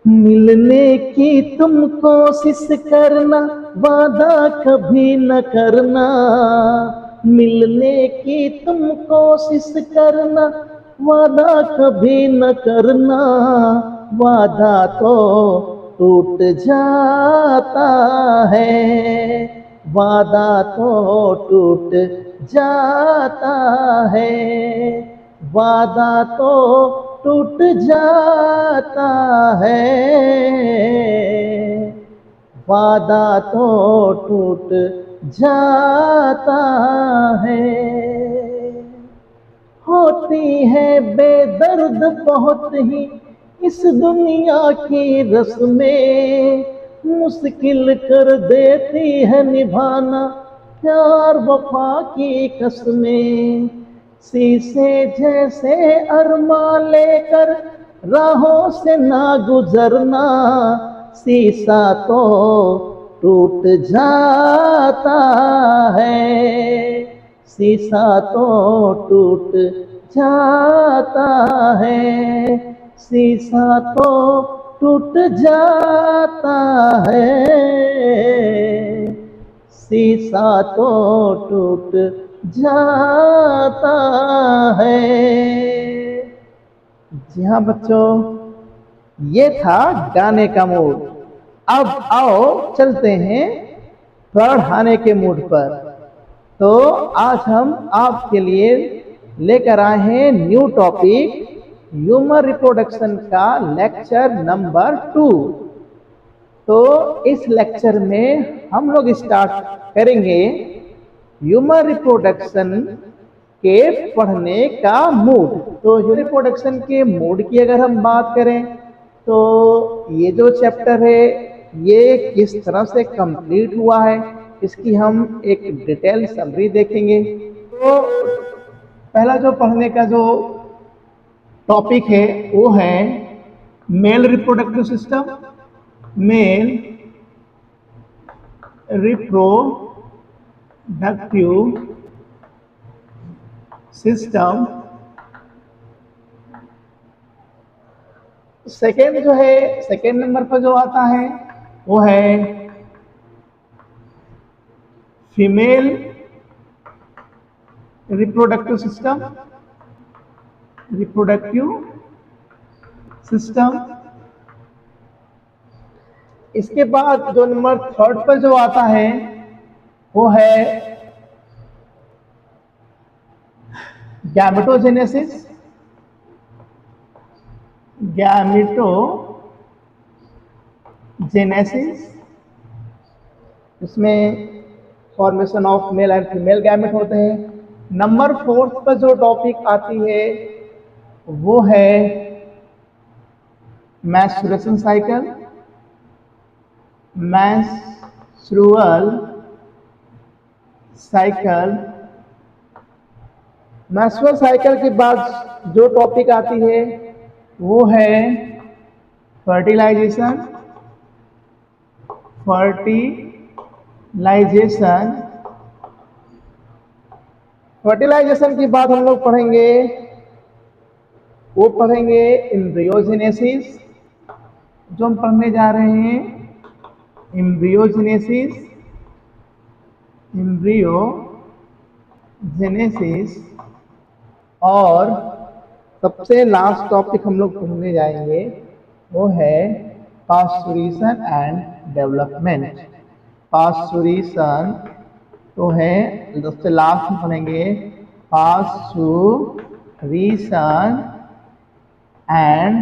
मिलने की तुम कोशिश करना, वादा कभी न करना। मिलने की तुम कोशिश करना, वादा कभी न करना। वादा तो टूट जाता है, वादा तो टूट जाता है। वादा तो टूट जाता है, वादा तो टूट जाता है। होती है बेदर्द बहुत ही इस दुनिया की रस्में, मुश्किल कर देती है निभाना प्यार वफा की कसमें। शीशे जैसे अरमा लेकर राहों से ना गुजरना, शीशा तो टूट जाता है, शीशा तो टूट जाता है। शीशा तो टूट जाता है, शीशा तो टूट जाता है। जी हाँ बच्चों, ये था गाने का मूड। अब आओ चलते हैं पढ़ाने के मूड पर। तो आज हम आपके लिए लेकर आए हैं न्यू टॉपिक, ह्यूमन रिप्रोडक्शन का लेक्चर नंबर 2। तो इस लेक्चर में हम लोग स्टार्ट करेंगे ह्यूमन रिप्रोडक्शन के पढ़ने का मूड। तो ह्यूमन रिप्रोडक्शन के मूड की अगर हम बात करें तो ये जो चैप्टर है ये किस तरह से कंप्लीट हुआ है, इसकी हम एक डिटेल समरी देखेंगे। तो पहला जो पढ़ने का जो टॉपिक है वो है male reproductive system, male reproductive system. Second जो है, सेकेंड नंबर पर जो आता है वो है female reproductive system, reproductive system. इसके बाद जो नंबर थर्ड पर जो आता है वो है गैमेटोजेनेसिस, गैमेटोजेनेसिस। इसमें formation of male and female gamete होते हैं। नंबर फोर्थ पर जो टॉपिक आती है वो है menstruation cycle, menstrual cycle. Menstrual cycle के बाद जो टॉपिक आती है वो है फर्टिलाइजेशन, फर्टिलाइजेशन। फर्टिलाइजेशन के बाद हम लोग पढ़ेंगे, वो पढ़ेंगे एम्ब्रियोजेनेसिस। जो हम पढ़ने जा रहे हैं एम्ब्रियोजेनेसिस, एम्ब्रियोजेनेसिस। और सबसे लास्ट टॉपिक हम लोग पढ़ने जाएंगे वो है पास्चुरेशन एंड डेवलपमेंट। पास्चुरेशन तो है, सबसे लास्ट में पढ़ेंगे पास्चुरेशन and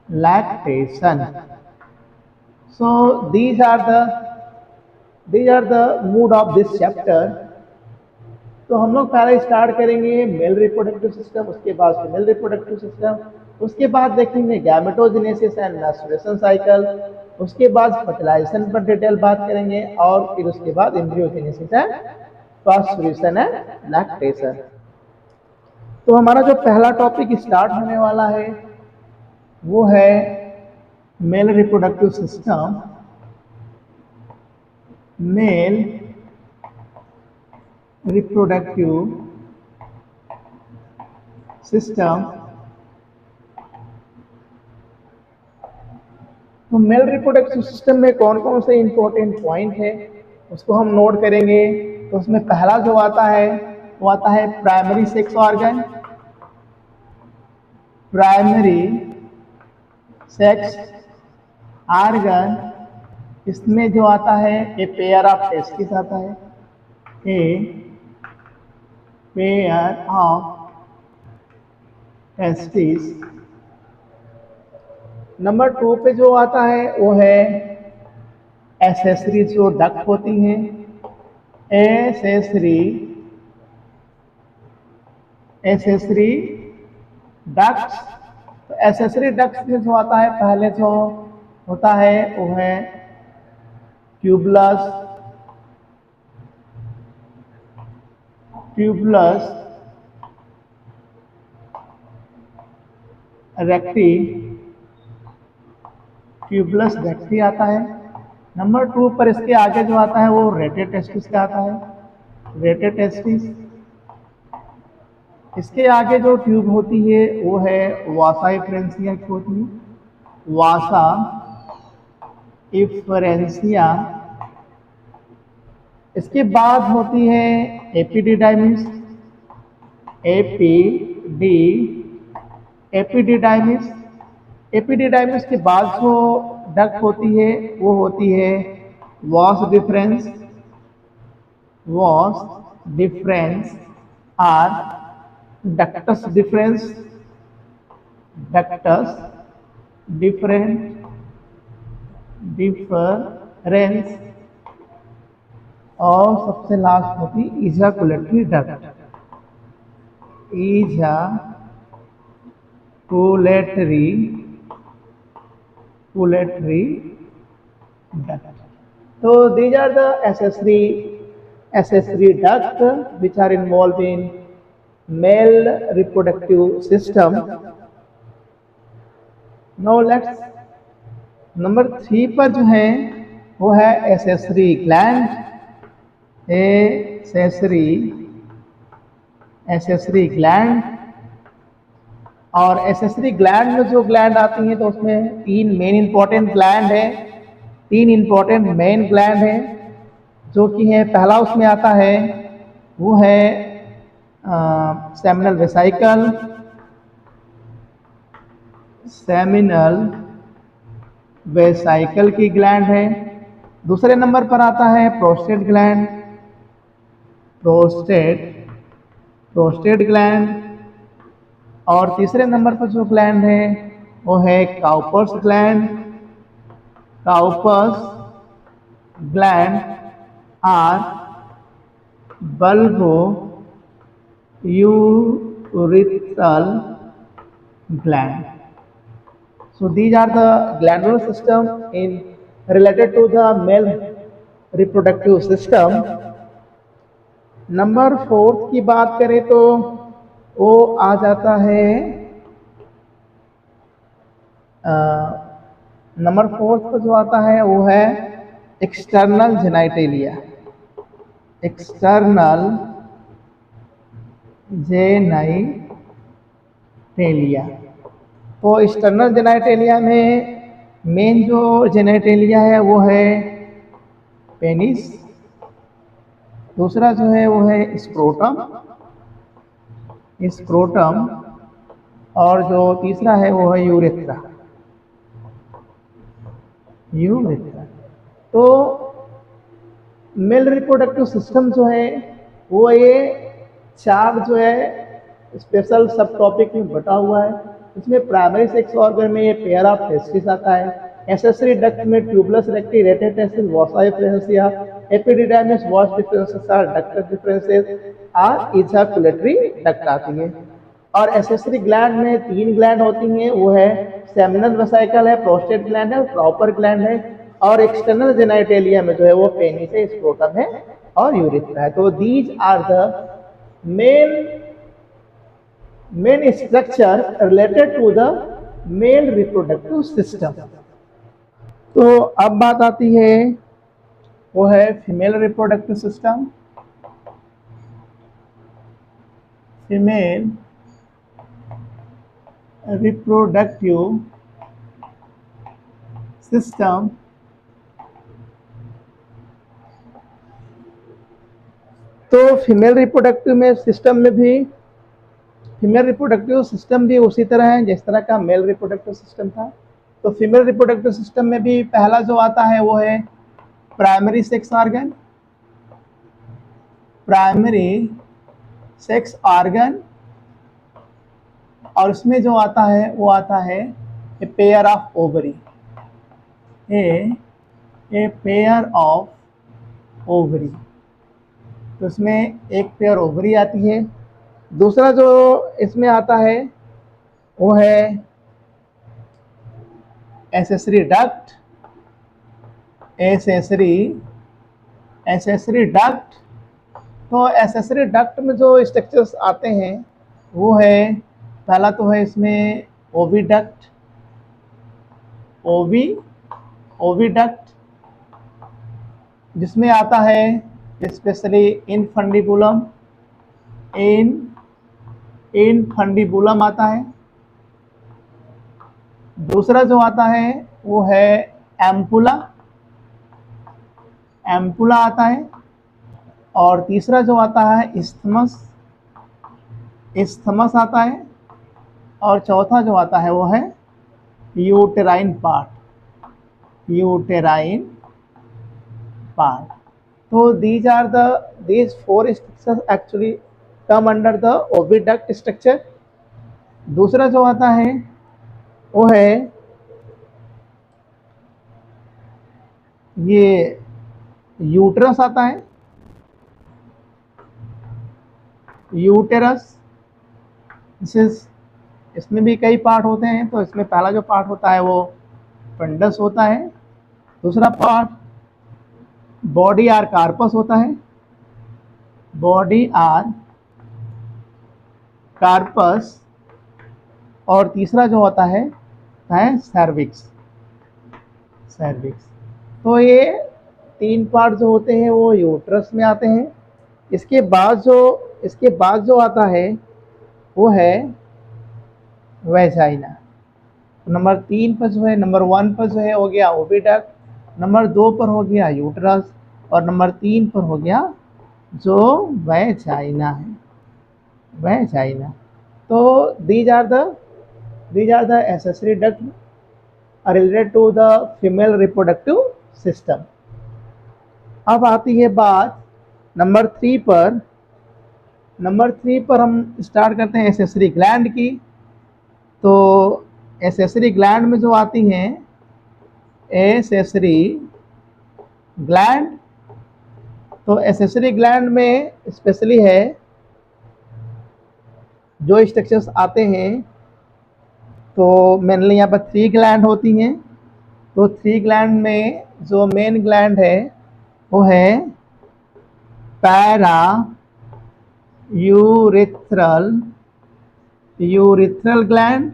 lactation. So these are the mood of this chapter. तो हम लोग पहले स्टार्ट करेंगे मेल रिप्रोडक्टिव सिस्टम, उसके बाद फीमेल रिप्रोडक्टिव सिस्टम, उसके बाद देखेंगे गैमेटोजेनेसिस एंड मैस्चुरेशन साइकिल, उसके बाद फर्टिलाइजेशन पर डिटेल बात करेंगे और फिर उसके बाद एम्ब्रियोजेनेसिस एंड पास्चुरेशन एंड लैक्टेशन। तो हमारा जो पहला टॉपिक स्टार्ट होने वाला है वो है male reproductive system, male reproductive system. तो मेल रिप्रोडक्टिव सिस्टम में कौन कौन से इंपॉर्टेंट पॉइंट है उसको हम नोट करेंगे। तो उसमें पहला जो आता है वो आता है primary sex organ. Primary sex organ, इसमें जो आता है ए पेयर ऑफ टेस्टिस आता है, a pair of testis. Number 2 पे जो आता है वो है एसेसरी जो डक्ट होती हैं, एसेसरी एसेसरी डक्ट्स। तो एसेसरी डक्ट्स में जो आता है पहले जो होता है वो है tubules, tubules recti, tubules recti आता है। नंबर 2 पर इसके आगे जो आता है वो रेटे टेस्टिस का आता है, रेटे टेस्टिस। इसके आगे जो ट्यूब होती है वो है वासा इफ्रेंसिया की होती है, वासा इफ्रेंसिया। इसके बाद होती है एपिडिडाइमिस, एपीडी एपिडिडाइमिस। एपिडिडाइमिस के बाद जो डक्ट होती है वो होती है vas deferens, vas deferens or ductus deferens, ductus deferens. और सबसे लास्ट होती ejaculatory duct, ejaculatory duct. So these are the accessory duct which are involved in male reproductive system. Now let's number 3 पर जो है वो है एसेसरी ग्लैंड, एसेसरी ग्लैंड। और accessory gland में जो ग्लैंड आती हैं तो उसमें 3 मेन इंपॉर्टेंट ग्लैंड है, 3 इंपॉर्टेंट मेन ग्लैंड है जो कि है, पहला उसमें आता है वो है सेमिनल वेसिकल, सेमिनल वेसिकल की ग्लैंड है। दूसरे नंबर पर आता है प्रोस्टेट ग्लैंड, प्रोस्टेट ग्लैंड। और तीसरे नंबर पर जो ग्लैंड है वो है Cowper's gland, Cowper's gland are bulbo urethral gland. So these are the glandular system in related to the male reproductive system. Number 4 की बात करें तो वो आ जाता है नंबर 4 पर जो आता है वो है एक्सटर्नल जेनाइटेलिया, एक्सटर्नल जेनाइटेलिया। तो एक्सटर्नल जेनाइटेलिया में मेन जो जेनाइटेलिया है वो है पेनिस, दूसरा जो है वो है स्क्रोटम, और जो तीसरा है वो है यूरेथ्रा। तो मेल रिप्रोडक्टिव सिस्टम जो है वो ये 4 जो है स्पेशल सब टॉपिक में बटा हुआ है। इसमें प्राइमरी सेक्स ऑर्गन में ये पेयर ऑफ टेस्टिस आता है, एसेसरी डक्ट में tubuli recti, rete testis, vasa efferentia, epididymis, vas deferens or ductus deferens or ejaculatory duct आती है। और एसेसरी ग्लैंड में 3 ग्लैंड होती हैं, वो है सेमिनल वेसिकल है, प्रोस्टेट ग्लैंड है, प्रॉपर ग्लैंड है। और एक्सटर्नल जेनाइटेलिया में जो है वो पेनिस है, स्क्रोटम है और यूरेथ्रा है। तो these are the main structure related to the male reproductive system. तो अब बात आती है वो है female reproductive system. Female reproductive system तो फीमेल रिप्रोडक्टिव सिस्टम भी उसी तरह है जिस तरह का मेल रिप्रोडक्टिव सिस्टम था। तो फीमेल रिप्रोडक्टिव सिस्टम में भी पहला जो आता है वो है प्राइमरी सेक्स ऑर्गन, और इसमें जो आता है वो आता है a pair of ovary, a pair of ovary. तो इसमें एक पेयर ओवरी आती है। दूसरा जो इसमें आता है वो है एसेसरी डक्ट। तो एसेसरी डक्ट में जो स्ट्रक्चर्स आते हैं वो है, पहला तो है इसमें ओविडक्ट, ओविडक्ट जिसमें आता है स्पेशली इनफंडिबुलम आता है। दूसरा जो आता है वो है एम्पुला आता है। और तीसरा जो आता है इस्थमस आता है। और चौथा जो आता है वो है यूटेराइन पार्ट। तो these four structures actually come under the oviduct structure। दूसरा जो आता है वो है ये यूट्रस आता है, यूटेरस। इसमें भी कई पार्ट होते हैं। तो इसमें पहला जो पार्ट होता है वो फंडस होता है। दूसरा पार्ट बॉडी आर कार्पस होता है, और तीसरा जो होता है सर्विक्स। तो ये तीन पार्ट जो होते हैं वो यूट्रस में आते हैं। इसके बाद जो आता है वो है वैजाइना। नंबर 3 पर जो है, नंबर 1 पर जो है हो गया ओविडक्ट, नंबर 2 पर हो गया यूट्रस, और नंबर 3 पर हो गया जो वैजाइना है। तो these are the accessory duct related to the female reproductive system। अब आती है बात नंबर 3 पर। नंबर 3 पर हम स्टार्ट करते हैं एसेसरी ग्लैंड की। तो एसेसरी ग्लैंड में जो आती हैं एसेसरी ग्लैंड, तो एसेसरी ग्लैंड में स्पेशली है जो स्ट्रक्चर्स आते हैं। तो मेनली यहाँ पर 3 ग्लैंड होती हैं। तो 3 ग्लैंड में जो मेन ग्लैंड है वो है पैरा यूरिथ्रल ग्लैंड,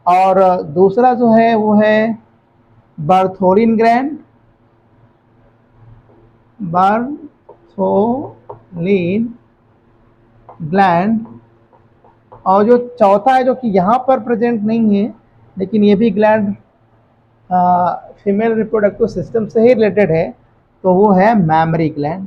और दूसरा जो है वो है बर्थोलिन ग्लैंड। और जो चौथा है जो कि यहाँ पर प्रेजेंट नहीं है लेकिन ये भी ग्लैंड फीमेल रिप्रोडक्टिव सिस्टम से ही रिलेटेड है, तो वो है मैमरी ग्लैंड।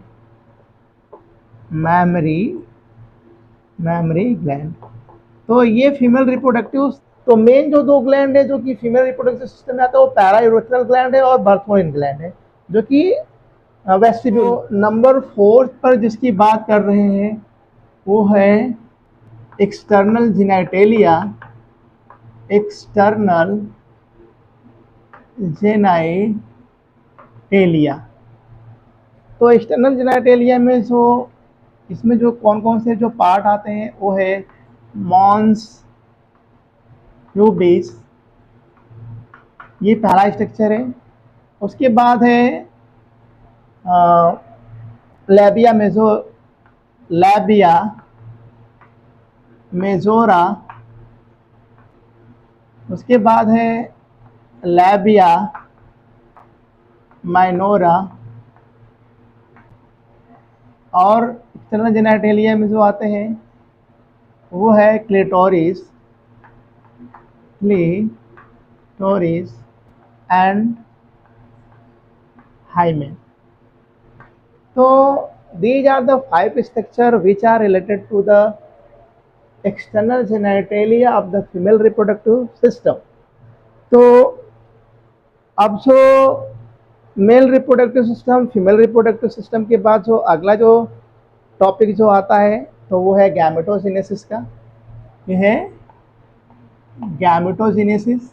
तो ये फीमेल रिप्रोडक्टिव, तो मेन जो 2 ग्लैंड है जो कि फीमेल रिप्रोडक्टिव सिस्टम में आता है वो पैरा यूरिथ्रल ग्लैंड है और बर्थोलिन ग्लैंड है जो कि वेस्टिब्यूल। नंबर 4 पर जिसकी बात कर रहे हैं वो है एक्सटर्नल जेनिटेलिया। तो एक्सटर्नल जेनिटेलिया में इसमें जो कौन से जो पार्ट आते हैं वो है मॉन्स प्यूबिस, ये पहला स्ट्रक्चर है। उसके बाद है लैबिया मेजोरा। उसके बाद है लैबिया माइनोरा। और एक्सटर्नल जेनिटेलिया में जो आते हैं वो है clitoris stories and hymen. So these are the five structure which are related to the external genitalia of the female reproductive system. तो अब जो male reproductive system, female reproductive system के बाद जो अगला जो टॉपिक जो आता है तो वो है गैमेटोजेनेसिस का। ये है गैमेटोजेनेसिस।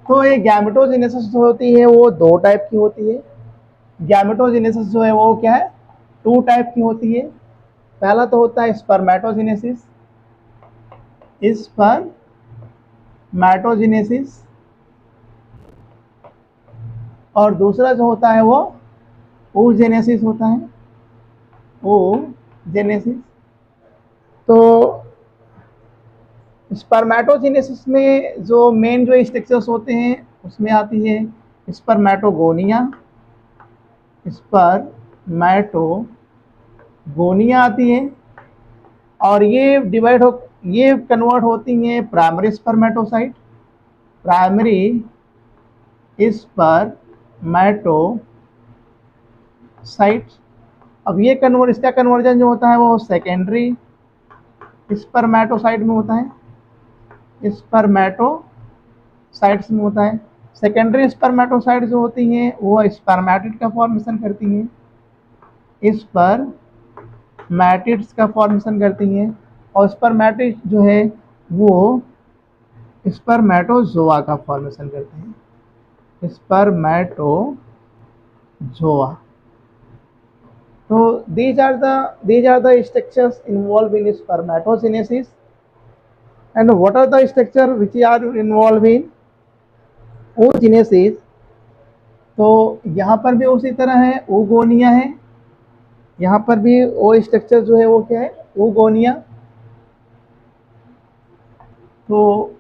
तो ये गैमेटोजेनेसिस जो होती है वो दो टाइप की होती है। गैमेटोजेनेसिस जो है वो क्या है, टू टाइप की होती है। पहला तो होता है स्पर्मेटोजेनेसिस, स्पर्मेटोजेनेसिस, और दूसरा जो होता है वो oogenesis होता है, oogenesis। तो स्पर्मेटोजेनेसिस में जो मेन जो स्ट्रक्चर्स होते हैं उसमें आती है स्पर्मेटोगोनिया, स्पर्मेटोगोनिया आती है, और ये कन्वर्ट होती हैं प्राइमरी स्पर्मेटोसाइट, प्राइमरी स्पर्मेटोसाइट। अब ये इसका कन्वर्जन जो होता है वो सेकेंडरी स्पर्मेटोसाइट में होता है, स्पर्मेटोसाइट्स में होता है। सेकेंडरी स्पर्मेटोसाइट जो होती हैं वो स्पर्मेटिड का फॉर्मेशन करती हैं, स्पर्मेटिड्स का फॉर्मेशन करती हैं, और स्पर्मेटिड जो है वो स्पर्मेटोजोआ का फॉर्मेशन करते हैं, स्पर्मेटोजोआ। तो these are the structures involved in spermatogenesis. And what are the structure which are involved in oogenesis? तो यहाँ पर भी उसी तरह है, oogonia है। यहाँ पर भी वो स्ट्रक्चर जो है वो क्या है, oogonia। तो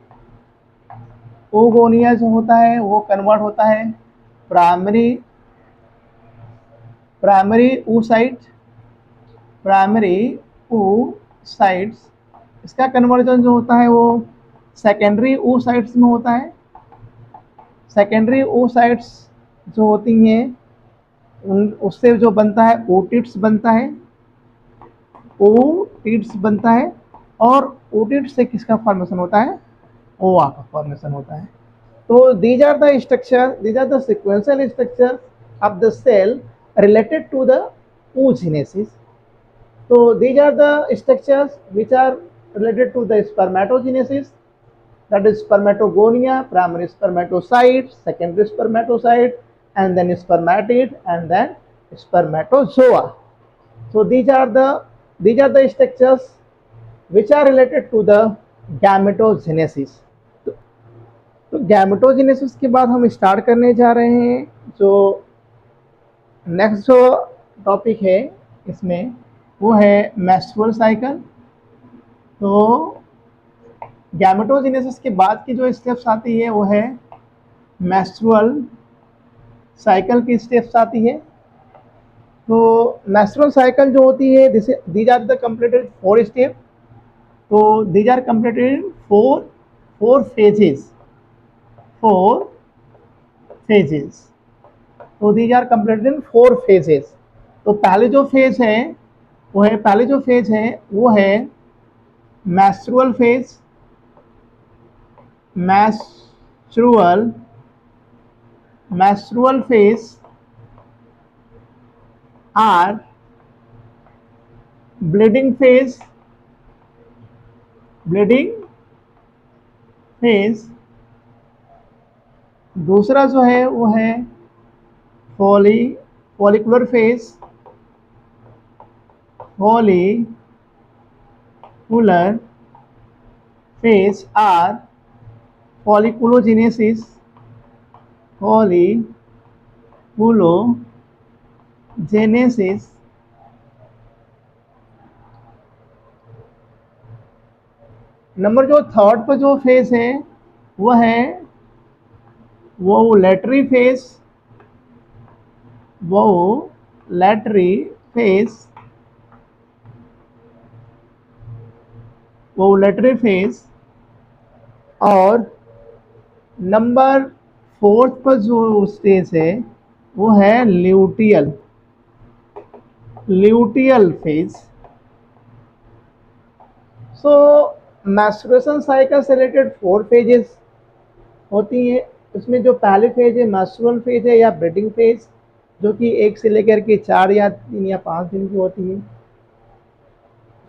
oogonia जो होता है वो कन्वर्ट होता है प्राइमरी oocytes। इसका कन्वर्जन जो होता है वो सेकेंडरी oocytes में होता है। सेकेंडरी oocytes जो होती हैं उससे जो बनता है ootids बनता है, और ootids से किसका फॉर्मेशन होता है, ओआ का फॉर्मेशन होता है। तो these are the sequential structures of the cell related to the oogenesis. So these are the structures which are related to the spermatogenesis, that is spermatogonia, primary spermatocyte, secondary spermatocyte, and then spermatid, and then spermatozoa. So these are the structures which are related to the gametogenesis. तो gametogenesis के बाद हम start करने जा रहे हैं जो next जो टॉपिक है इसमें वो है मेंस्ट्रुअल साइकिल। तो गैमेटोजेनेसिस के बाद की जो स्टेप्स आती है वो है मेंस्ट्रुअल साइकिल की स्टेप्स आती है। तो मेंस्ट्रुअल साइकिल जो होती है these are the completed 4 step. तो दीज आर कंप्लीटेड 4 phases। तो these are completed in 4 phases। तो पहली जो फेज है वो है menstrual phase. Menstrual phase or bleeding phase. दूसरा जो है वो है follicular phase. Follicular phase or folliculogenesis. Number जो थर्ड पर जो फेज है वो है वोवुलेटरी फेज। और नंबर 4 पर जो स्टेज है वो है ल्यूटियल फेज। सो मैस्टुरेशन साइकिल से रिलेटेड 4 फेजेस होती हैं। उसमें जो पहले फेज है मैस्टुरल फेज है या ब्रीडिंग फेज, जो कि 1 से लेकर के 4 या 3 या 5 दिन की होती है।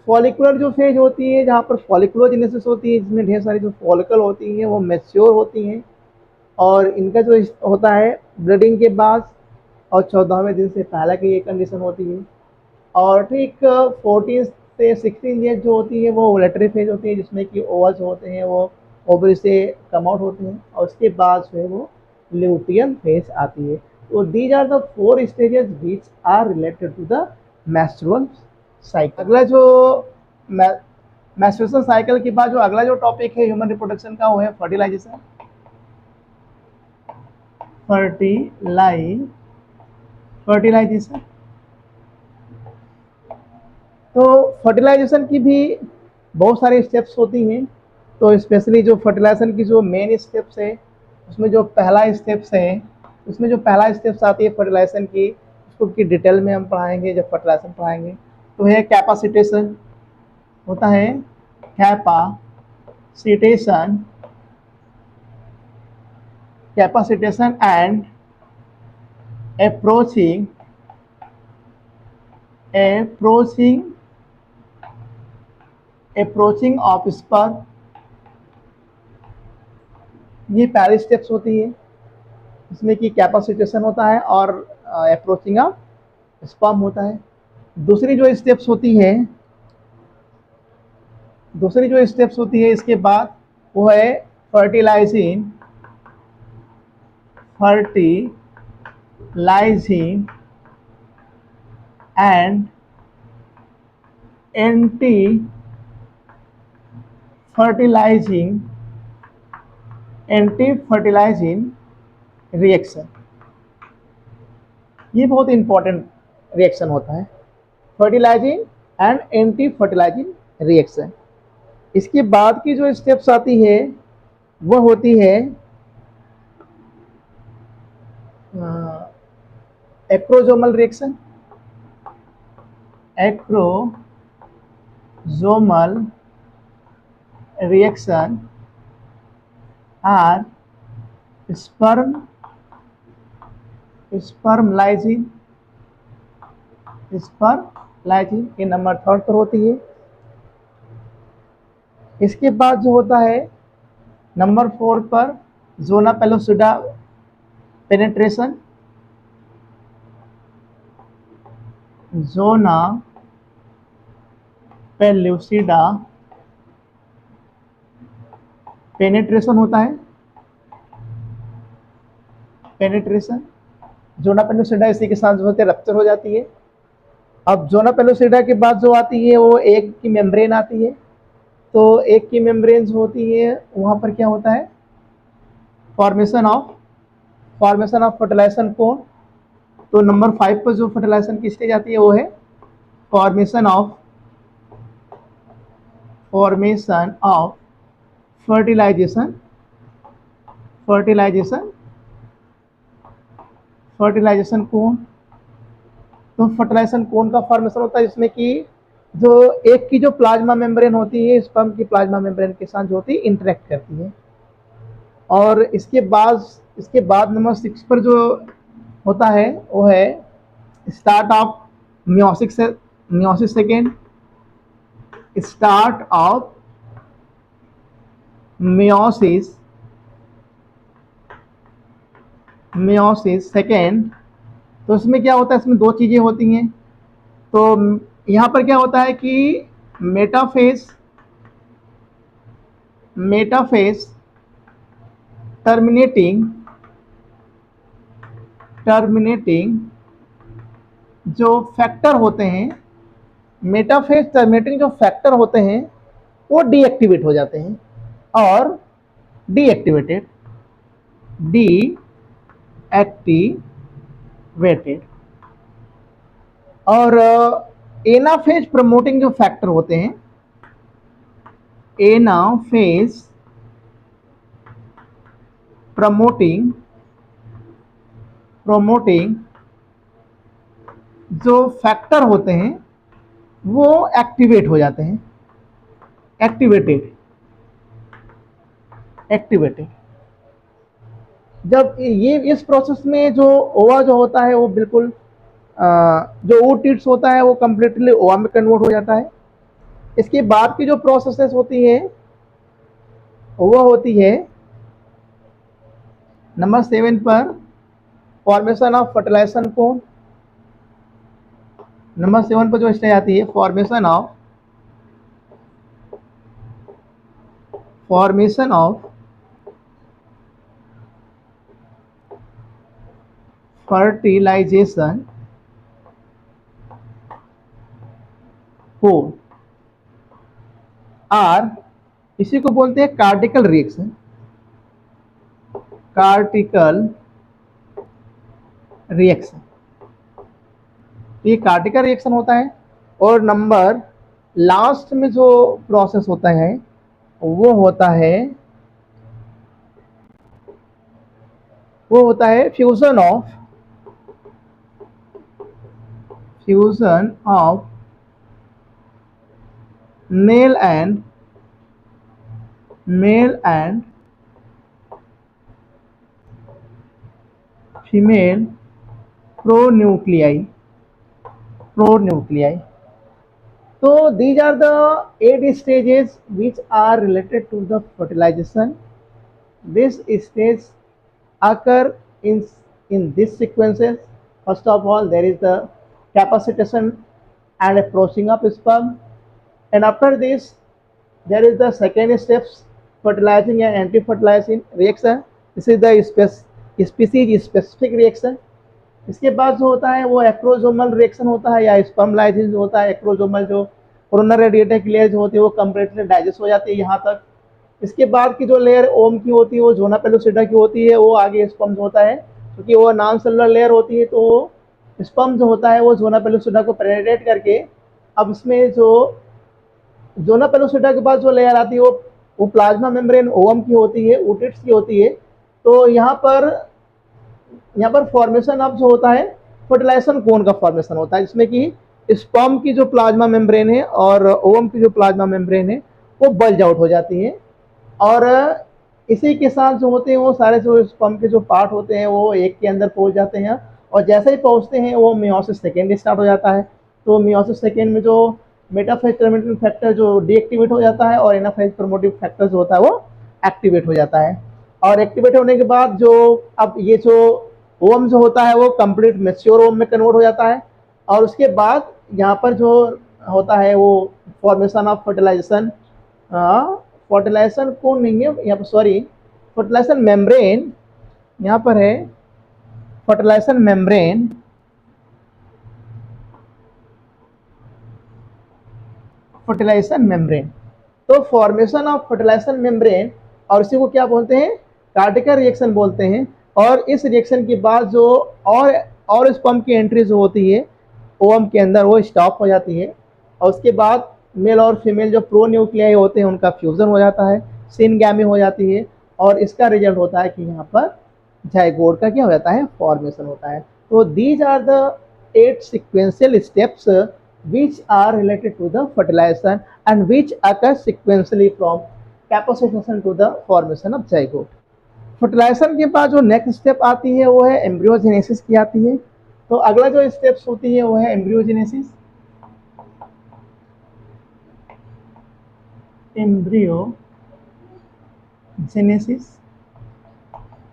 फॉलिकुलर जो फेज होती है, जहाँ पर फॉलिकुलोजेनेसिस होती है, जिसमें ढेर सारी जो फॉलिकल होती हैं वो मैच्योर होती हैं, और इनका जो होता है ब्रीडिंग के बाद और 14वें दिन से पहले की ये कंडीशन होती है। और ठीक 14 से 16 ईयर जो होती है वो ओवुलेटरी फेज होती है, जिसमें कि ओवल्स होते हैं वो ओवरी से कम आउट होते हैं, और उसके बाद जो है वो ल्यूटियल फेज आती है। तो these are the 4 stages which are related to the menstrual cycle. अगला जो मेंस्ट्रुएशन साइकिल के बाद जो अगला जो टॉपिक है ह्यूमन रिप्रोडक्शन का, वो है फर्टिलाइजेशन। फर्टिलाइजेशन तो फर्टिलाइजेशन की भी बहुत सारी स्टेप्स होती हैं। तो स्पेशली जो फर्टिलाइजेशन की जो मेन स्टेप्स है, उसमें जो पहला स्टेप्स आती है फर्टिलाइजेशन की, उसको की डिटेल में हम पढ़ाएंगे जब फर्टिलाइजेशन पढ़ाएंगे। तो है कैपेसिटेशन, होता है capacitation and approaching of sperm. ये पहली स्टेप्स होती है, इसमें कि कैपेसिटेशन होता है और अप्रोचिंग ऑफ स्पर्म होता है। दूसरी जो स्टेप्स होती है इसके बाद, वो है fertilising and anti fertilising reaction. ये बहुत इंपॉर्टेंट रिएक्शन होता है, fertilising and anti fertilising reaction. इसके बाद की जो स्टेप्स आती है वह होती है एक्रोजोमल रिएक्शन। और स्पर्मलाइजिंग ये नंबर 3 पर होती है। इसके बाद जो होता है नंबर 4 पर zona pellucida penetration. Zona pellucida penetration होता है। जोना पेलुसिडा इसी के साथ जो होते हैं रप्चर हो जाती है। अब जोना पेलुसिडा के बाद जो आती है वो एक की मेम्ब्रेन आती है। तो एक की मेम्ब्रेन जो होती है वहाँ पर क्या होता है, फॉर्मेशन ऑफ फर्टिलाइजेशन कोन। तो नंबर 5 पर जो फर्टिलाइजेशन की स्टेज आती है वो है फॉर्मेशन ऑफ फर्टिलाइजेशन कोन। तो फर्टिलाइजेशन कोन का फॉर्मेशन होता है, जिसमें कि जो एक की जो प्लाज्मा मेम्ब्रेन होती है स्पर्म की प्लाज्मा मेम्ब्रेन के साथ जो होती है इंटरेक्ट करती है। और इसके बाद नंबर 6 पर जो होता है वो है start of meiosis second. Start of meiosis second. तो इसमें क्या होता है, इसमें 2 चीज़ें होती हैं। तो यहाँ पर क्या होता है कि मेटाफेज टर्मिनेटिंग जो फैक्टर होते हैं, मेटाफेज टर्मिनेटिंग जो फैक्टर होते हैं वो डीएक्टिवेट हो जाते हैं, और डीएक्टिवेटेड और एनाफेज प्रमोटिंग जो फैक्टर होते हैं, एनाफेज प्रोमोटिंग जो फैक्टर होते हैं वो एक्टिवेट हो जाते हैं, एक्टिवेटेड। जब ये इस प्रोसेस में जो ओवा जो होता है वो बिल्कुल जो ओटिट्स होता है वो कंप्लीटली ओवा में कन्वर्ट हो जाता है। इसके बाद की जो प्रोसेसेस होती है वो होती है नंबर 7 पर formation of fertilisation cone. Number 7 पर जो स्टेज आती है formation of fertilisation cone or, इसी को बोलते हैं कार्टिकल रिएक्शन, ये कार्टिकल रिएक्शन होता है। और नंबर लास्ट में जो प्रोसेस होता है वो होता है fusion of male and female pronuclei. So these are the 8 stages which are related to the fertilization. This stage occur in these sequences. First of all, there is the capacitation and approaching of sperm, and after this there is the second steps, fertilizing and anti-fertilizing reaction. This is the species specific reaction. इसके बाद जो होता है वो acrosomal reaction होता है या sperm lysis जो होता है। एक्रोजोमल जो कोरोनर रेडिएटिक लेयर जो होती है वो कंप्लीटली डाइजेस्ट हो जाती है यहाँ तक। इसके बाद की जो लेयर ओम की होती है वो जोना पेलोसिडा की होती है, वो आगे स्पर्म होता है क्योंकि वो नॉन सेलुलर लेयर होती है। तो स्पर्म जो होता है वो जोना पेलोसिडा को पेनिट्रेट करके अब इसमें जो जोना पेलोसिडा के बाद जो लेयर आती है वो प्लाज्मा मेम्ब्रेन ओवम की होती है, ओटिट्स की होती है। तो यहाँ पर फॉर्मेशन अब जो होता है फर्टिलाइजेशन कोन का फॉर्मेशन होता है, जिसमें कि स्पर्म की जो प्लाज्मा मेम्ब्रेन है और ओवम की जो प्लाज्मा मेम्ब्रेन है वो बल्ज आउट हो जाती है। और इसी के साथ जो होते हैं वो सारे जो स्पर्म के जो पार्ट होते हैं वो एक के अंदर पहुंच जाते हैं, और जैसे ही पहुंचते हैं वो मियोसिस सेकेंड स्टार्ट हो जाता है। तो मियोसिस सेकेंड में जो मेटाफेज टर्मिनेटिंग फैक्टर जो डीएक्टिवेट हो जाता है और एनाफेज प्रमोटिव फैक्टर जो होता है वो एक्टिवेट हो जाता है। और एक्टिवेट होने के बाद जो अब ये जो ओवम जो होता है वो कंप्लीट मैच्योर ओवम में कन्वर्ट हो जाता है। और उसके बाद यहाँ पर जो होता है वो फॉर्मेशन ऑफ फर्टिलाइजेशन कौन नहीं है यहाँ पर, सॉरी, फर्टिलाइजेशन मेम्ब्रेन यहाँ पर है। फर्टिलाइजेशन मेम्ब्रेन तो फॉर्मेशन ऑफ फर्टिलाइजेशन मेम्ब्रेन, और इसी को क्या बोलते हैं, कार्टिकल रिएक्शन बोलते हैं। और इस रिएक्शन के बाद जो और स्पर्म की एंट्री जो होती है ओवम के अंदर वो स्टॉप हो जाती है, और उसके बाद मेल और फीमेल जो प्रोन्यूक्लियाई होते हैं उनका फ्यूजन हो जाता है, सिनगैमी हो जाती है, और इसका रिजल्ट होता है कि यहाँ पर जाइगोट का क्या हो जाता है, फॉर्मेशन होता है। तो these are the 8 sequential steps which are related to the fertilization and which occur sequentially from capacitation to the formation of zygote. Fertilisation के बाद जो नेक्स्ट स्टेप आती है वो है एम्ब्रियोजेनेसिस की आती है। तो अगला जो स्टेप्स होती है वो है एम्ब्रियोजेनेसिस।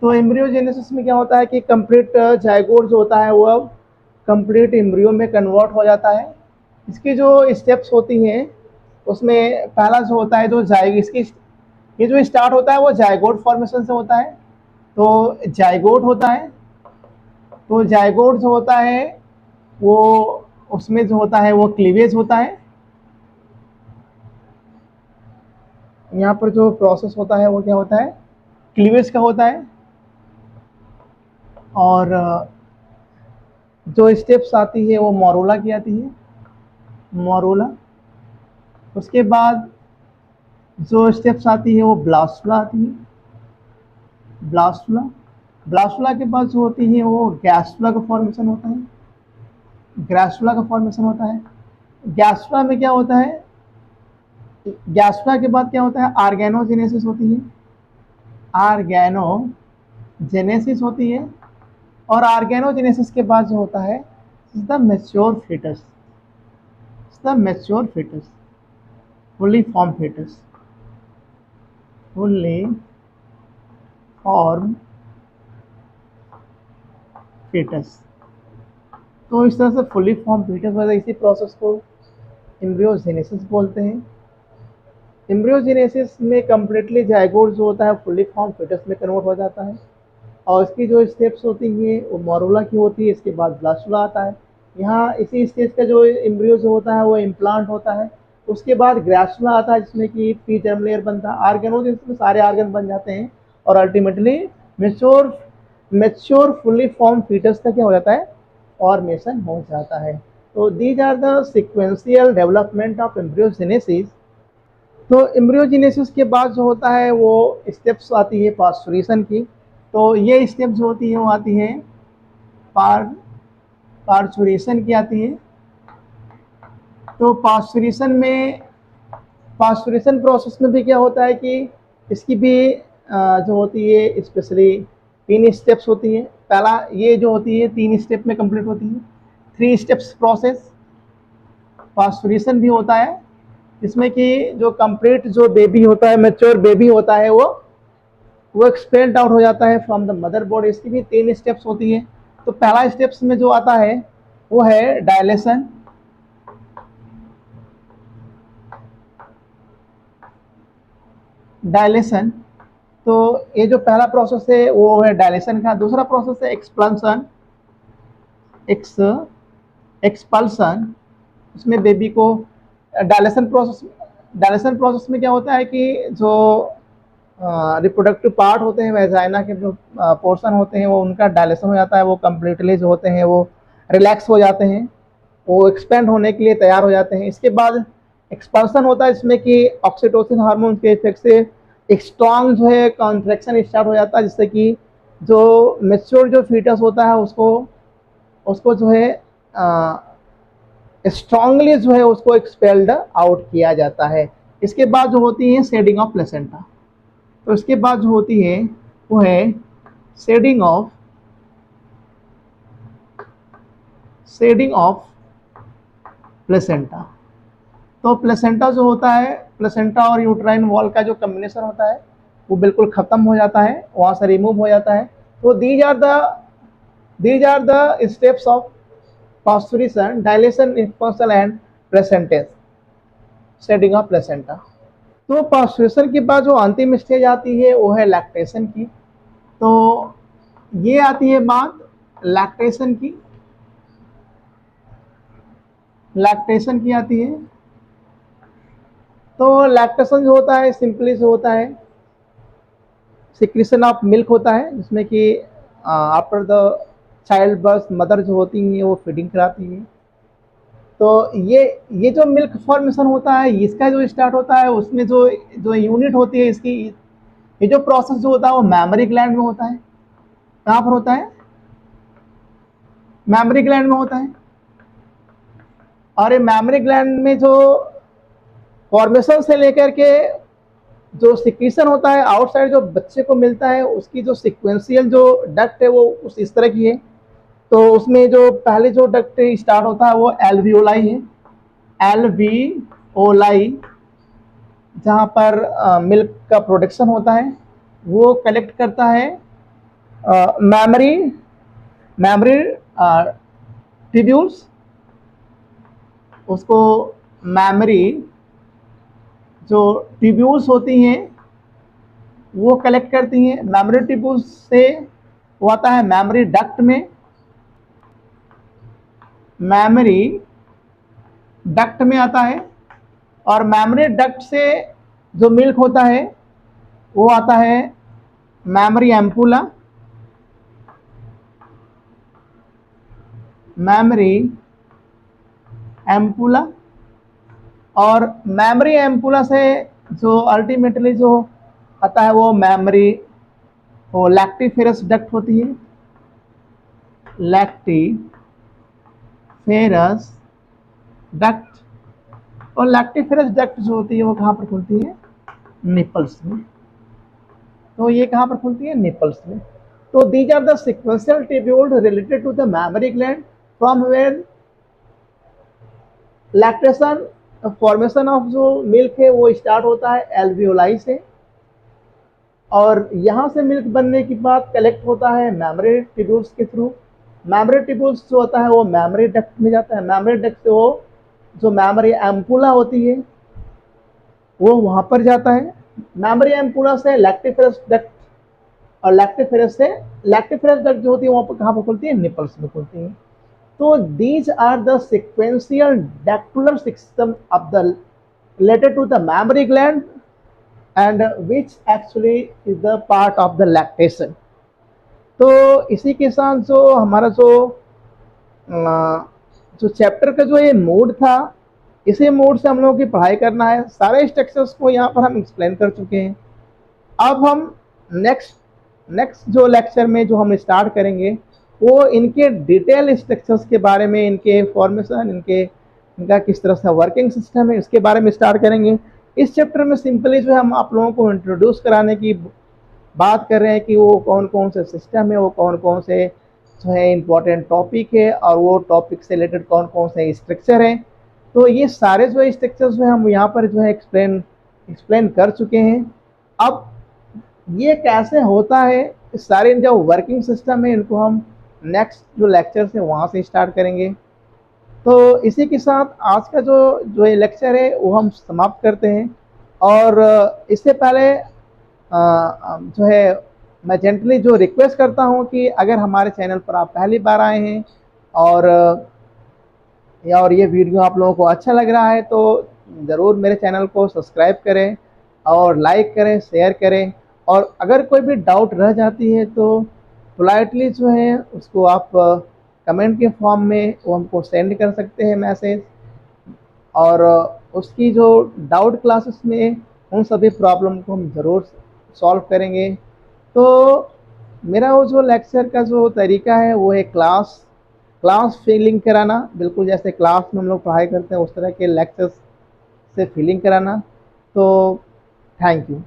तो एम्ब्रियोजेनेसिस में क्या होता है कि कंप्लीट जाइगोट जो होता है वो अब कंप्लीट एम्ब्रियो में कन्वर्ट हो जाता है। इसकी जो स्टेप्स होती हैं उसमें पहला जो होता है जो ये जो स्टार्ट होता है वो जाइगोट फॉर्मेशन से होता है। तो जाइगोट होता है, तो जाइगोट जो होता है वो उसमें जो होता है वो क्लीवेज होता है। यहाँ पर जो प्रोसेस होता है वो क्या होता है, क्लीवेज का होता है। और जो स्टेप्स आती है वो मोरोला की आती है, मोरोला। उसके बाद जो स्टेप्स आती है वो ब्लास्टुला आती है, ब्लास्टुला। ब्लास्टुला के पास जो होती है वो गैस्ट्रुला का फॉर्मेशन होता है, गैस्ट्रुला का फॉर्मेशन होता है। गैस्ट्रुला में क्या होता है, गैस्ट्रुला के बाद क्या होता है, ऑर्गेनोजेनेसिस होती है, ऑर्गेनोजेनेसिस होती है। और ऑर्गेनोजेनेसिस के बाद जो होता है the mature foetus, the mature foetus, fully form foetus, fully form foetus. तो इस तरह से फुल्ली फॉर्म फीटस वजह इसी प्रोसेस को एम्ब्रियोजेनेसिस बोलते हैं। एम्ब्रियोजेनेसिस में कम्प्लीटली जाइगोट जो होता है फुल्ली फॉर्म फीटस में कन्वर्ट हो जाता है, और इसकी जो स्टेप्स होती हैं वो मोरुला की होती है, इसके बाद ब्लास्टुला आता है। यहाँ इसी स्टेज का जो एम्ब्रियो जो होता है वो इम्प्लांट होता है। उसके बाद ग्रास्टुला आता है जिसमें कि प्री जर्म लेयर बनता है, ऑर्गेनोजेनेसिस में सारे ऑर्गन बन जाते हैं, और ultimately mature fully form foetus का क्या हो जाता है, फॉर्मेशन हो जाता है। तो these are the sequential development of embryogenesis. तो एम्ब्रियोजेनेसिस के बाद जो होता है वो स्टेप्स आती है पास्चुरेशन की। तो ये स्टेप जो होती है वो आती है पास्चुरेशन की आती है। तो पास्चुरेशन प्रोसेस में भी क्या होता है कि इसकी भी जो होती है स्पेशली 3 स्टेप्स होती है। पहला ये जो होती है 3 स्टेप में कंप्लीट होती है, 3 स्टेप्स प्रोसेस पास्चुरेशन भी होता है, इसमें कि जो कंप्लीट जो बेबी होता है, मैच्योर बेबी होता है, वो एक्सपेल्ड आउट हो जाता है फ्रॉम द मदर बॉडी। इसकी भी 3 स्टेप्स होती है। तो पहला स्टेप्स में जो आता है वो है डायलेशन, डायलेशन। तो ये जो पहला प्रोसेस है वो है डायलेशन का। दूसरा प्रोसेस है एक्सपल्सन, एक्सपल्सन। उसमें बेबी को डायलेशन प्रोसेस में क्या होता है कि जो रिप्रोडक्टिव पार्ट होते हैं, वेजाइना के जो पोर्शन होते हैं वो उनका डायलेशन हो जाता है, वो कम्प्लीटली जो होते हैं वो रिलैक्स हो जाते हैं, वो एक्सपेंड होने के लिए तैयार हो जाते हैं। इसके बाद एक्सपल्सन होता है जिसमें कि ऑक्सीटोसिन हार्मोन के इफेक्ट से एक स्ट्रॉन्ग जो है कॉन्ट्रैक्शन स्टार्ट हो जाता है, जिससे कि जो मैच्योर जो फीटस होता है उसको जो है स्ट्रांगली जो है उसको एक्सपेल्ड आउट किया जाता है। इसके बाद जो होती है शेडिंग ऑफ प्लेसेंटा। तो इसके बाद जो होती है वो है शेडिंग ऑफ प्लेसेंटा। तो प्लेसेंटा जो होता है, प्लेसेंटा और यूट्राइन वॉल का जो कम्बिनेशन होता है वो बिल्कुल ख़त्म हो जाता है, वहाँ से रिमूव हो जाता है। तो these are the steps of parturition, dilation, expulsion and placentas, shedding of placenta. तो पास्चुरेशन के बाद जो अंतिम स्टेज आती है वो है लैक्टेशन की। तो ये आती है बात लैक्टेशन की, आती है। तो लैक्टेशन जो होता है सिंपली जो होता है सिक्रीशन ऑफ मिल्क होता है, जिसमें कि after the child birth mother जो होती हैं वो फीडिंग कराती है। तो ये जो मिल्क फॉर्मेशन होता है इसका जो स्टार्ट होता है उसमें जो यूनिट होती है इसकी, ये जो प्रोसेस जो होता है वो मैमरी ग्लैंड में होता है। कहाँ पर होता है, मैमरी ग्लैंड में होता है। और ये मैमरी ग्लैंड में जो फॉर्मेशन से लेकर के जो सिक्रीशन होता है आउटसाइड जो बच्चे को मिलता है, उसकी जो सिक्वेंशियल जो डक्ट है वो उस इस तरह की है। तो उसमें जो पहले जो डक्ट स्टार्ट होता है वो एल्वियोलाई है, एल्वियोलाई, जहाँ पर मिल्क का प्रोडक्शन होता है। वो कलेक्ट करता है मैमरी ट्यूब्यूल्स, उसको मैमरी जो ट्यूब्यूल्स होती हैं वो कलेक्ट करती हैं। मैमरी ट्यूब्यूल्स से वो आता है मैमरी डक्ट में, मैमरी डक्ट में आता है। और मैमरी डक्ट से जो मिल्क होता है वो आता है मैमरी एम्पुला, मैमरी एम्पुला। और मैमरी एम्पुला से जो अल्टीमेटली जो आता है वो मैमरी वो लैक्टिफेरस डक्ट होती है, लैक्टिफेरस डक्ट। और लैक्टिफेरस डक्ट जो होती है वो कहाँ पर खुलती है? निपल्स में। तो ये कहाँ पर खुलती है? निपल्स में। तो these are the sequential tubule related to the mammary gland from where lactation formation of जो मिल्क है वो स्टार्ट होता है एल्वियोलाई से, और यहाँ से मिल्क बनने के बाद कलेक्ट होता है मैमरी ट्यूब्यूल्स के थ्रू। मैमरी ट्यूब्यूल्स जो होता है वो मैमरी डक्ट में जाता है। मैमरी डक्ट से वो जो मैमरी एम्पुला होती है वो वहाँ पर जाता है। मैमरी एम्पुला से लैक्टिफेरस डक्ट, और लैक्टिफेरस डक्ट जो होती है वहाँ पर कहाँ पर खुलती है? निपल्स में खुलती है। तो these are the sequential ductular system of the related to the mammary gland and which actually is the part of the lactation। तो इसी के साथ जो हमारा जो चैप्टर का जो ये मोड था, इसी मोड से हम लोगों की पढ़ाई करना है। सारे स्ट्रक्चर्स को यहाँ पर हम एक्सप्लेन कर चुके हैं। अब हम नेक्स्ट जो लेक्चर में जो हम स्टार्ट करेंगे वो इनके डिटेल स्ट्रक्चर्स के बारे में, इनके फॉर्मेशन, इनका किस तरह से वर्किंग सिस्टम है, इसके बारे में स्टार्ट करेंगे। इस चैप्टर में सिंपली जो है हम आप लोगों को इंट्रोड्यूस कराने की बात कर रहे हैं कि वो कौन कौन से सिस्टम है, वो कौन कौन से जो है इम्पोर्टेंट टॉपिक है, और वो टॉपिक से रिलेटेड कौन कौन से स्ट्रक्चर हैं। तो ये सारे जो स्ट्रक्चर्स जो है हम यहाँ पर जो है एक्सप्लेन कर चुके हैं। अब ये कैसे होता है, सारे जो वर्किंग सिस्टम है इनको हम नेक्स्ट जो लेक्चर है वहाँ से स्टार्ट करेंगे। तो इसी के साथ आज का जो ये लेक्चर है वो हम समाप्त करते हैं। और इससे पहले जो है मैं जेंटली जो रिक्वेस्ट करता हूँ कि अगर हमारे चैनल पर आप पहली बार आए हैं और ये वीडियो आप लोगों को अच्छा लग रहा है तो ज़रूर मेरे चैनल को सब्सक्राइब करें और लाइक करें, शेयर करें। और अगर कोई भी डाउट रह जाती है तो पोलाइटली जो है उसको आप कमेंट के फॉर्म में वो हमको सेंड कर सकते हैं मैसेज, और उसकी जो डाउट क्लासेस में उन सभी प्रॉब्लम को हम ज़रूर सॉल्व करेंगे। तो मेरा वो जो लेक्चर का जो तरीका है वो है क्लास फीलिंग कराना, बिल्कुल जैसे क्लास में हम लोग पढ़ाई करते हैं उस तरह के लेक्चर्स से फीलिंग कराना। तो थैंक यू।